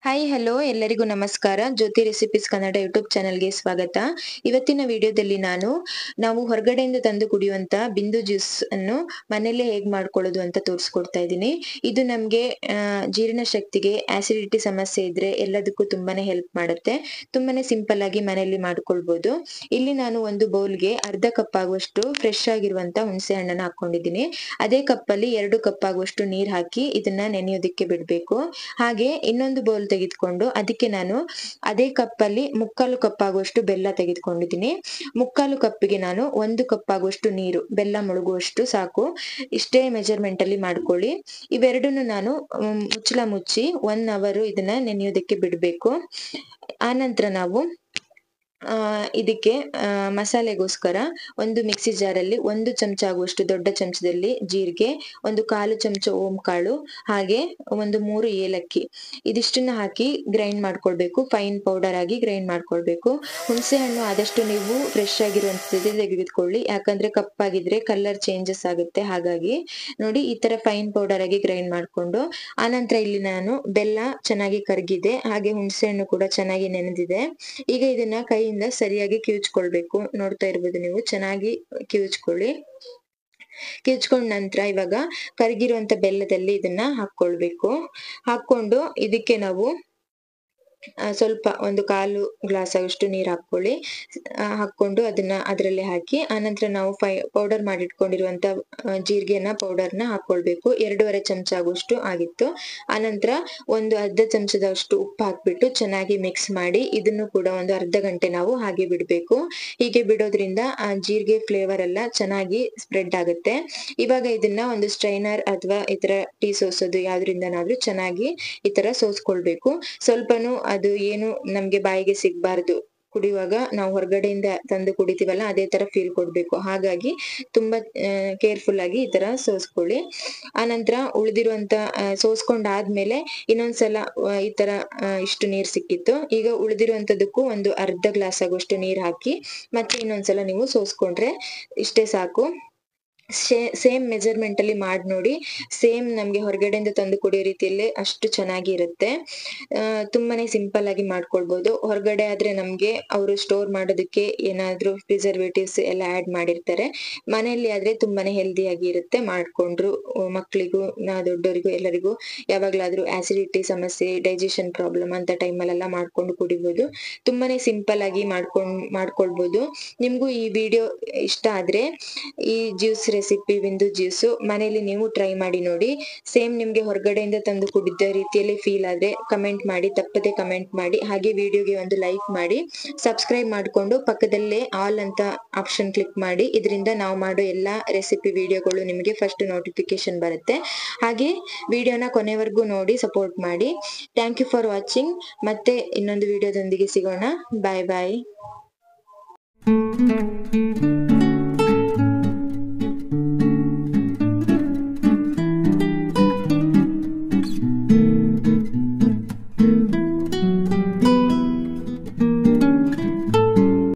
Hi hello ಎಲ್ಲರಿಗೂ ನಮಸ್ಕಾರ. ಜ್ಯೋತಿ recipes Kannada YouTube ಚಾನಲ್ಗೆ ಸ್ವಾಗತ. ಇವತ್ತಿನ ವಿಡಿಯೋದಲ್ಲಿ ನಾವು ಹೊರಗಡೆಯಿಂದ ತಂದು ಕುಡಿಯುವಂತ ಬಿಂದು ಜ್ಯೂಸ್ ಅನ್ನು ಮನೆಯಲ್ಲೇ ಹೇಗೆ ಮಾಡ್ಕೊಳ್ಳೋದು ಅಂತ ತೋರಿಸ್ಕೊಡ್ತಾ ಇದ್ದೀನಿ. ಇದು ನಮಗೆ ಜೀರ್ಣ ಶಕ್ತಿಗೆ, ಆಸಿಡಿಟಿ ಸಮಸ್ಯೆ ಇದ್ರೆ ಎಲ್ಲದಕ್ಕೂ ತುಂಬಾನೇ ಹೆಲ್ಪ್ ಮಾಡುತ್ತೆ. ತುಂಬಾನೇ ಸಿಂಪಲ್ ಆಗಿ ಮನೆಯಲ್ಲಿ ಮಾಡ್ಕೊಳ್ಬಹುದು. ಇಲ್ಲಿ ನಾನು ಒಂದು ಬೌಲ್ಗೆ ಅರ್ಧ ಕಪ್ ಆಗುವಷ್ಟು ಫ್ರೆಶ್ ಆಗಿರುವಂತ ಹುಣಸೆ ಹಣ್ಣನ್ನ ಹಾಕೊಂಡಿದ್ದೀನಿ. ಅದೇ ಕಪ್ಪಲ್ಲಿ 2 ಕಪ್ ಆಗುವಷ್ಟು ನೀರ್ ಹಾಕಿ ಇದನ್ನ ನೆನೆಯೋದಕ್ಕೆ ಬಿಡ್ಬೇಕು. ಹಾಗೆ ಇನ್ನೊಂದು ಬೌಲ್ ತೆಗೆದುಕೊಂಡು ಅದಕ್ಕೆ ನಾನು ಅದೇ ಕಪ್ಪಲ್ಲಿ 3/4 ಕಪ್ ಆಗುವಷ್ಟು ಬೆಲ್ಲ ತೆಗೆದುಕೊಂಡಿದ್ದೀನಿ. 3/4 ಕಪ್ಪಿಗೆ ನಾನು 1 ಕಪ್ ಆಗುವಷ್ಟು ನೀರು, ಬೆಲ್ಲ ಮುಳುಗುವಷ್ಟು ಸಾಕು. ಇಷ್ಟೇ ಮೆಜರ್ಮೆಂಟ್ ಅಲ್ಲಿ ಮಾಡ್ಕೊಳ್ಳಿ. ಇವೆರಡನ್ನು ನಾನು ಮುಚ್ಚಳ ಮುಚ್ಚಿ 1 ಅವರ್ ಇದನ್ನ ನೆನೆಯೋದಕ್ಕೆ ಬಿಡ್ಬೇಕು. ಆನಂತರ ನಾವು ಇದಕ್ಕೆ ಮಸಾಲೆಗೋಸ್ಕರ ಒಂದು ಮಿಕ್ಸಿ ಜಾರಲ್ಲಿ 1 ಚಮಚ ಆಗುವಷ್ಟು ದೊಡ್ಡ ಚಮಚದಲ್ಲಿ ಜೀರಿಗೆ, 1/4 ಚಮಚ ಓಂ ಕಾಳು, ಹಾಗೆ 3 ಏಲಕ್ಕಿ ಇದಿಷ್ಟನ್ನ ಹಾಕಿ ಗ್ರೈಂಡ್ ಮಾಡ್ಕೊಳ್ಬೇಕು. ಫೈನ್ ಪೌಡರ್ ಆಗಿ ಗ್ರೈಂಡ್ ಮಾಡ್ಕೊಳ್ಬೇಕು. ಹುಣಸೆ ಹಣ್ಣು ಆದಷ್ಟು ನೀವು ಫ್ರೆಶ್ ಆಗಿರುವಂತದ್ದು ತೆಗೆದುಕೊಳ್ಳಿ, ಯಾಕಂದ್ರೆ ಕಪ್ಪಾಗಿದ್ರೆ ಕಲರ್ ಚೇಂಜಸ್ ಆಗುತ್ತೆ. ಹಾಗಾಗಿ ನೋಡಿ, ಈ ತರ ಫೈನ್ ಪೌಡರ್ ಆಗಿ ಗ್ರೈಂಡ್ ಮಾಡ್ಕೊಂಡು ಆನಂತರ ಇಲ್ಲಿ ನಾನು ಬೆಲ್ಲ ಚೆನ್ನಾಗಿ ಕರಗಿದೆ, ಹಾಗೆ ಹುಣಸೆ ಹಣ್ಣು ಕೂಡ ಚೆನ್ನಾಗಿ ನೆನೆದಿದೆ. ಈಗ ಇದನ್ನ ಕೈಯಿಂದ ಸರಿಯಾಗಿ ಕಿವುಚ್ಕೊಳ್ಬೇಕು. ನೋಡ್ತಾ ಇರ್ಬೋದು ನೀವು, ಚೆನ್ನಾಗಿ ಕಿವುಚ್ಕೊಳ್ಳಿ. ಕಿವುಚ್ಕೊಂಡ ನಂತರ ಇವಾಗ ಕರಗಿರುವಂತ ಬೆಲ್ಲದಲ್ಲಿ ಇದನ್ನ ಹಾಕೊಳ್ಬೇಕು. ಹಾಕೊಂಡು ಇದಕ್ಕೆ ನಾವು ಸ್ವಲ್ಪ 1/4 ಗ್ಲಾಸ್ ಆಗುವಷ್ಟು ನೀರ್ ಹಾಕೊಳ್ಳಿ. ಹಾಕೊಂಡು ಅದನ್ನ ಅದರಲ್ಲಿ ಹಾಕಿ ಆನಂತರ ನಾವು ಪೌಡರ್ ಮಾಡಿಟ್ಕೊಂಡಿರುವಂತ ಜೀರಿಗೆನ ಪೌಡರ್ನ ಹಾಕೊಳ್ಬೇಕು. 2.5 ಚಮಚ ಆಗುವಷ್ಟು ಆಗಿತ್ತು. ಆನಂತರ ಒಂದು ಅರ್ಧ ಚಮಚದಷ್ಟು ಉಪ್ಪು ಹಾಕ್ಬಿಟ್ಟು ಚೆನ್ನಾಗಿ ಮಿಕ್ಸ್ ಮಾಡಿ ಇದನ್ನು ಕೂಡ ಒಂದು ಅರ್ಧ ಗಂಟೆ ನಾವು ಹಾಗೆ ಬಿಡ್ಬೇಕು. ಹೀಗೆ ಬಿಡೋದ್ರಿಂದ ಆ ಜೀರಿಗೆ ಫ್ಲೇವರ್ ಎಲ್ಲ ಚೆನ್ನಾಗಿ ಸ್ಪ್ರೆಡ್ ಆಗುತ್ತೆ. ಇವಾಗ ಇದನ್ನ ಒಂದು ಸ್ಟ್ರೈನರ್ ಅಥವಾ ಈ ತರ ಟೀ ಸೋಸೋದು ಯಾವ್ದ್ರಿಂದನಾದ್ರೂ ಚೆನ್ನಾಗಿ ಈ ತರ ಸೋಸ್ಕೊಳ್ಬೇಕು. ಸ್ವಲ್ಪನೂ ಅದು ಏನು ನಮ್ಗೆ ಬಾಯಿಗೆ ಸಿಗ್ಬಾರ್ದು. ಕುಡಿಯುವಾಗ ನಾವು ಹೊರಗಡೆಯಿಂದ ತಂದು ಕುಡಿತೀವಲ್ಲ, ಅದೇ ತರ ಫೀಲ್ ಕೊಡ್ಬೇಕು. ಹಾಗಾಗಿ ತುಂಬಾ ಕೇರ್ಫುಲ್ ಆಗಿ ಈ ತರ ಸೋಸ್ಕೊಳ್ಳಿ. ಆನಂತರ ಉಳಿದಿರುವಂತ ಸೋಸ್ಕೊಂಡಾದ್ಮೇಲೆ ಇನ್ನೊಂದ್ಸಲ ಈ ತರ ಇಷ್ಟು ನೀರ್ ಸಿಕ್ಕಿತ್ತು. ಈಗ ಉಳಿದಿರುವಂತದಕ್ಕೂ ಒಂದು ಅರ್ಧ ಗ್ಲಾಸ್ ಆಗುವಷ್ಟು ನೀರ್ ಹಾಕಿ ಮತ್ತೆ ಇನ್ನೊಂದ್ಸಲ ನೀವು ಸೋಸ್ಕೊಂಡ್ರೆ ಇಷ್ಟೇ ಸಾಕು. ಸೇಮ್ ಮೆಜರ್ಮೆಂಟ್ ಅಲ್ಲಿ ಮಾಡಿ ನೋಡಿ. ಸೇಮ್ ನಮ್ಗೆ ಹೊರಗಡೆಯಿಂದ ತಂದು ಕುಡಿಯೋ ರೀತಿಯಲ್ಲೇ ಅಷ್ಟು ಚೆನ್ನಾಗಿ ಇರುತ್ತೆ. ತುಂಬಾನೇ ಸಿಂಪಲ್ ಆಗಿ ಮಾಡ್ಕೊಳ್ಬಹುದು. ಹೊರಗಡೆ ಆದ್ರೆ ನಮ್ಗೆ ಅವರು ಸ್ಟೋರ್ ಮಾಡೋದಕ್ಕೆ ಏನಾದ್ರೂ ಪ್ರಿಸರ್ವೇಟಿವ್ಸ್ ಎಲ್ಲ ಆಡ್ ಮಾಡಿರ್ತಾರೆ. ಮನೆಯಲ್ಲಿ ಆದ್ರೆ ತುಂಬಾನೇ ಹೆಲ್ದಿ ಆಗಿ ಇರುತ್ತೆ. ಮಾಡ್ಕೊಂಡ್ರು ಮಕ್ಕಳಿಗೂ ದೊಡ್ಡವರಿಗೂ ಎಲ್ಲರಿಗೂ ಯಾವಾಗ್ಲಾದ್ರೂ ಆಸಿಡಿಟಿ ಸಮಸ್ಯೆ, ಡೈಜೆಷನ್ ಪ್ರಾಬ್ಲಮ್ ಅಂತ ಟೈಮಲ್ಲೆಲ್ಲ ಮಾಡ್ಕೊಂಡು ಕುಡಿಬಹುದು. ತುಂಬಾನೇ ಸಿಂಪಲ್ ಆಗಿ ಮಾಡ್ಕೊಳ್ಬಹುದು. ನಿಮ್ಗೂ ಈ ವಿಡಿಯೋ ಇಷ್ಟ ಆದ್ರೆ ಈ ಜ್ಯೂಸ್ ರೆಸಿಪಿ ಬಿಂದು ಜ್ಯೂಸು ಮನೇಲಿ ನೀವು ಟ್ರೈ ಮಾಡಿ ನೋಡಿ. ಸೇಮ್ ನಿಮ್ಗೆ ಹೊರಗಡೆಯಿಂದ ತಂದು ಕುಡಿದ ರೀತಿಯಲ್ಲಿ ಫೀಲ್ ಆದ್ರೆ ಕಮೆಂಟ್ ಮಾಡಿ, ತಪ್ಪದೆ ಕಮೆಂಟ್ ಮಾಡಿ. ಹಾಗೆ ವಿಡಿಯೋಗೆ ಒಂದು ಲೈಕ್ ಮಾಡಿ, ಸಬ್ಸ್ಕ್ರೈಬ್ ಮಾಡ್ಕೊಂಡು ಪಕ್ಕದಲ್ಲೇ ಆಲ್ ಅಂತ ಆಪ್ಷನ್ ಕ್ಲಿಕ್ ಮಾಡಿ. ಇದರಿಂದ ನಾವು ಮಾಡೋ ಎಲ್ಲಾ ರೆಸಿಪಿ ವಿಡಿಯೋಗಳು ನಿಮಗೆ ಫಸ್ಟ್ ನೋಟಿಫಿಕೇಶನ್ ಬರುತ್ತೆ. ಹಾಗೆ ವಿಡಿಯೋನ ಕೊನೆವರೆಗೂ ನೋಡಿ ಸಪೋರ್ಟ್ ಮಾಡಿ. Thank you for watching. ಮತ್ತೆ ಇನ್ನೊಂದು ವಿಡಿಯೋದೊಂದಿಗೆ ಸಿಗೋಣ. ಬಾಯ್ ಬಾಯ್.